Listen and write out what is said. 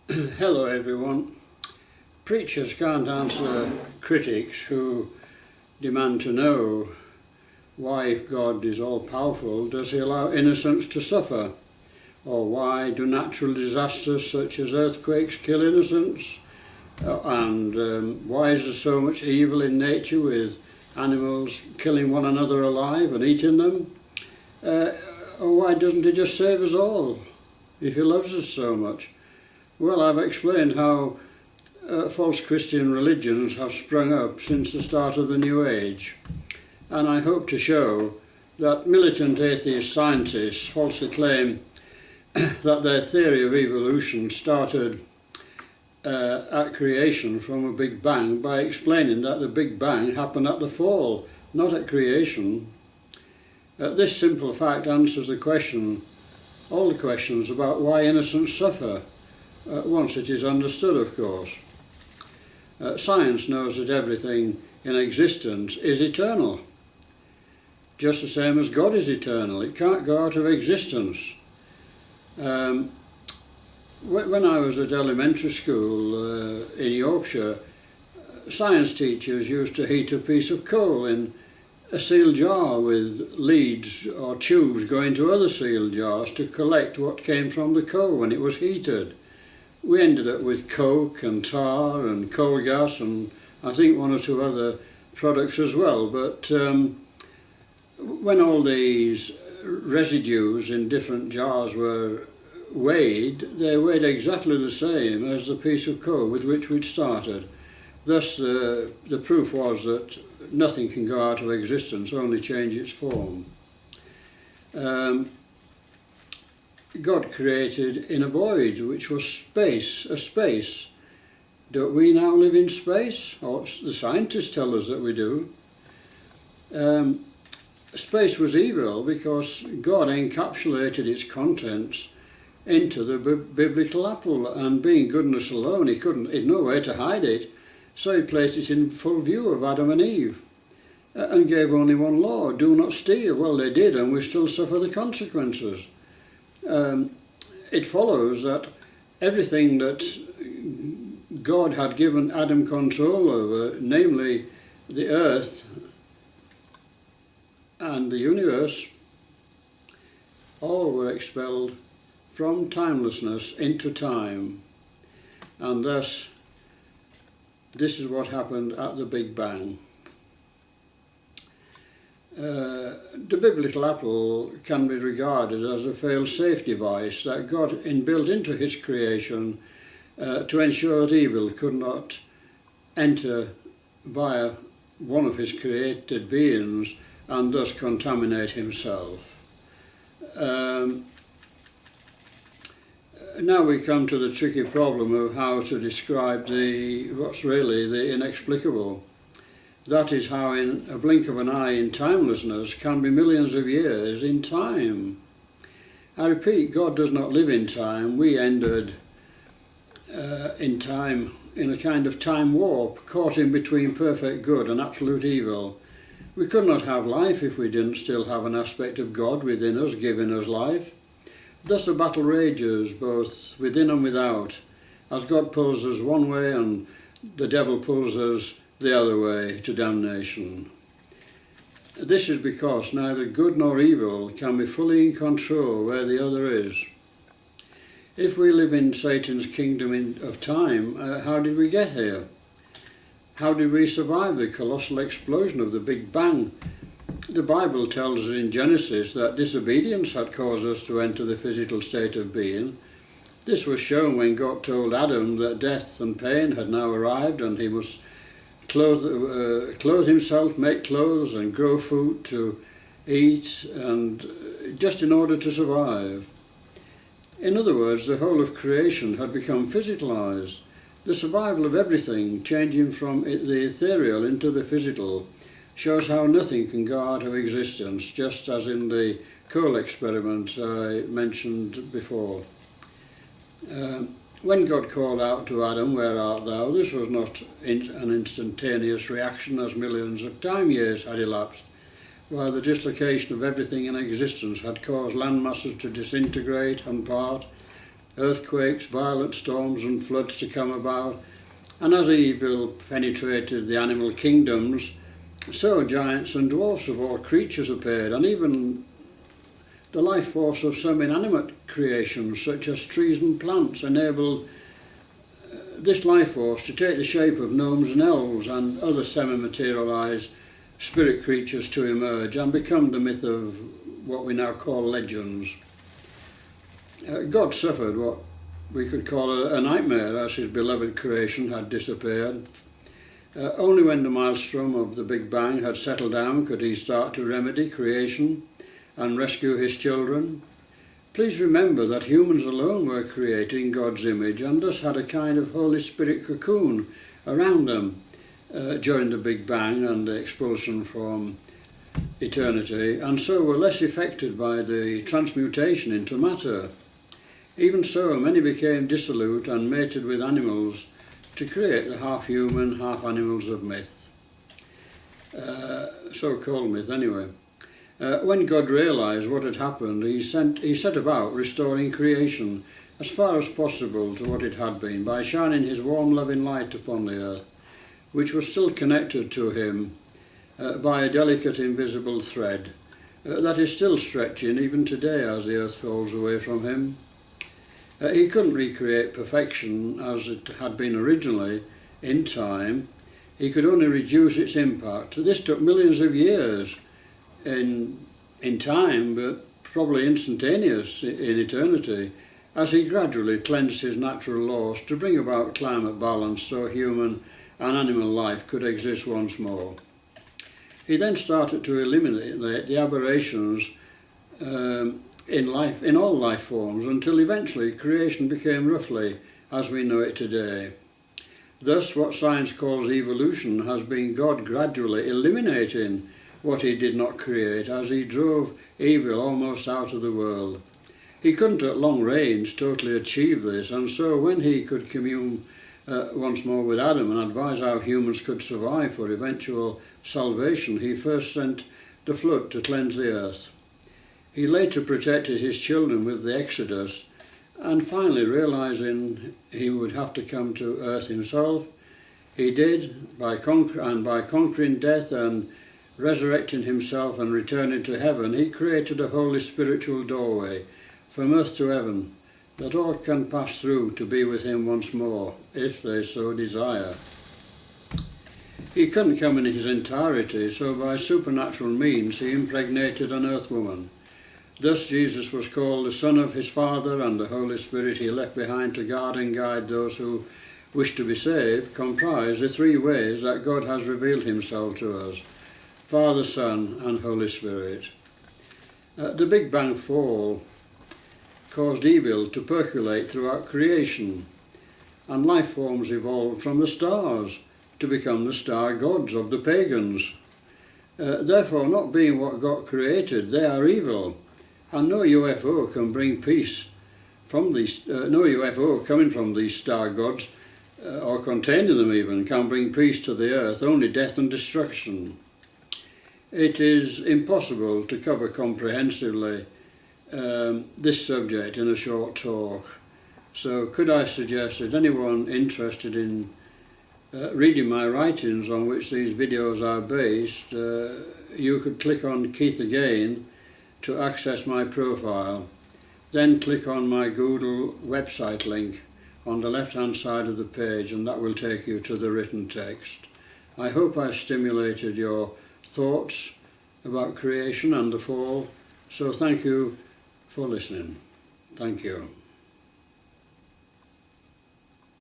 Hello everyone. Preachers can't answer critics who demand to know why, if God is all-powerful, does he allow innocents to suffer? Or why do natural disasters such as earthquakes kill innocents? And why is there so much evil in nature with animals killing one another alive and eating them? Or why doesn't he just save us all if he loves us so much? Well, I've explained how false Christian religions have sprung up since the start of the New Age, and I hope to show that militant atheist scientists falsely claim that their theory of evolution started at creation from a Big Bang by explaining that the Big Bang happened at the fall, not at creation. This simple fact answers all the questions about why innocents suffer, once it is understood, of course. Science knows that everything in existence is eternal, just the same as God is eternal. It can't go out of existence. When I was at elementary school in Yorkshire, science teachers used to heat a piece of coal in a sealed jar with leads or tubes going to other sealed jars to collect what came from the coal when it was heated. We ended up with coke and tar and coal gas and I think one or two other products as well. But when all these residues in different jars were weighed, they weighed exactly the same as the piece of coal with which we'd started. Thus the proof was that nothing can go out of existence, only change its form. God created in a void, which was space, a space. Don't we now live in space? Or the scientists tell us that we do. Space was evil because God encapsulated its contents into the biblical apple, and being goodness alone, he'd no way to hide it, so he placed it in full view of Adam and Eve, and gave only one law: do not steal. Well, they did, and we still suffer the consequences. It follows that everything that God had given Adam control over, namely the earth and the universe, all were expelled from timelessness into time. And thus, this is what happened at the Big Bang. The biblical apple can be regarded as a fail-safe device that God inbuilt into his creation to ensure that evil could not enter via one of his created beings and thus contaminate himself. Now we come to the tricky problem of how to describe what's really the inexplicable. That is how in a blink of an eye in timelessness can be millions of years in time. I repeat, God does not live in time. We entered in time in a kind of time warp, caught in between perfect good and absolute evil. We could not have life if we didn't still have an aspect of God within us, giving us life. Thus a battle rages both within and without, as God pulls us one way and the devil pulls us the other way to damnation. This is because neither good nor evil can be fully in control where the other is. If we live in Satan's kingdom of time, how did we get here? How did we survive the colossal explosion of the Big Bang? The Bible tells us in Genesis that disobedience had caused us to enter the physical state of being. This was shown when God told Adam that death and pain had now arrived and he must clothe himself, make clothes and grow food to eat, and just in order to survive. In other words, the whole of creation had become physicalized. The survival of everything, changing from the ethereal into the physical, shows how nothing can go out of existence, just as in the coal experiment I mentioned before. When God called out to Adam, "Where art thou?" this was not an instantaneous reaction, as millions of time years had elapsed, while the dislocation of everything in existence had caused land masses to disintegrate and part, earthquakes, violent storms and floods to come about, and as evil penetrated the animal kingdoms, so giants and dwarfs of all creatures appeared, and even the life force of some inanimate creations, such as trees and plants, enabled this life force to take the shape of gnomes and elves and other semi-materialised spirit creatures to emerge and become the myth of what we now call legends. God suffered what we could call a nightmare as his beloved creation had disappeared. Only when the maelstrom of the Big Bang had settled down could he start to remedy creation and rescue his children. Please remember that humans alone were created in God's image and thus had a kind of Holy Spirit cocoon around them during the Big Bang and the expulsion from eternity, and so were less affected by the transmutation into matter. Even so, many became dissolute and mated with animals to create the half-human, half-animals of myth. So-called myth, anyway. When God realised what had happened, he set about restoring creation as far as possible to what it had been by shining his warm, loving light upon the earth, which was still connected to him by a delicate, invisible thread that is still stretching even today as the earth falls away from him. He couldn't recreate perfection as it had been originally in time. He could only reduce its impact. This took millions of years in time, but probably instantaneous in eternity, as he gradually cleansed his natural laws to bring about climate balance so human and animal life could exist once more. He then started to eliminate the aberrations in all life forms until eventually creation became roughly as we know it today. Thus, what science calls evolution has been God gradually eliminating what he did not create as he drove evil almost out of the world. He couldn't at long range totally achieve this, and so when he could commune once more with Adam and advise how humans could survive for eventual salvation, he first sent the flood to cleanse the earth. He later protected his children with the Exodus, and finally realising he would have to come to earth himself, he did, by conquering death and resurrecting himself and returning to heaven. He created a holy spiritual doorway from earth to heaven that all can pass through to be with him once more, if they so desire. He couldn't come in his entirety, so by supernatural means he impregnated an earth woman. Thus Jesus was called the Son of his Father, and the Holy Spirit he left behind to guard and guide those who wish to be saved comprise the three ways that God has revealed himself to us: Father, Son and Holy Spirit. The Big Bang fall caused evil to percolate throughout creation, and life forms evolved from the stars to become the star gods of the pagans. Therefore, not being what God created, they are evil, and no UFO can bring peace from these. No UFO coming from these star gods, or containing them even, can bring peace to the earth. Only death and destruction. It is impossible to cover comprehensively this subject in a short talk. So could I suggest that anyone interested in reading my writings on which these videos are based, you could click on Keith again to access my profile. Then click on my Google website link on the left-hand side of the page, and that will take you to the written text. I hope I've stimulated your thoughts about creation and the fall, so thank you for listening. Thank you.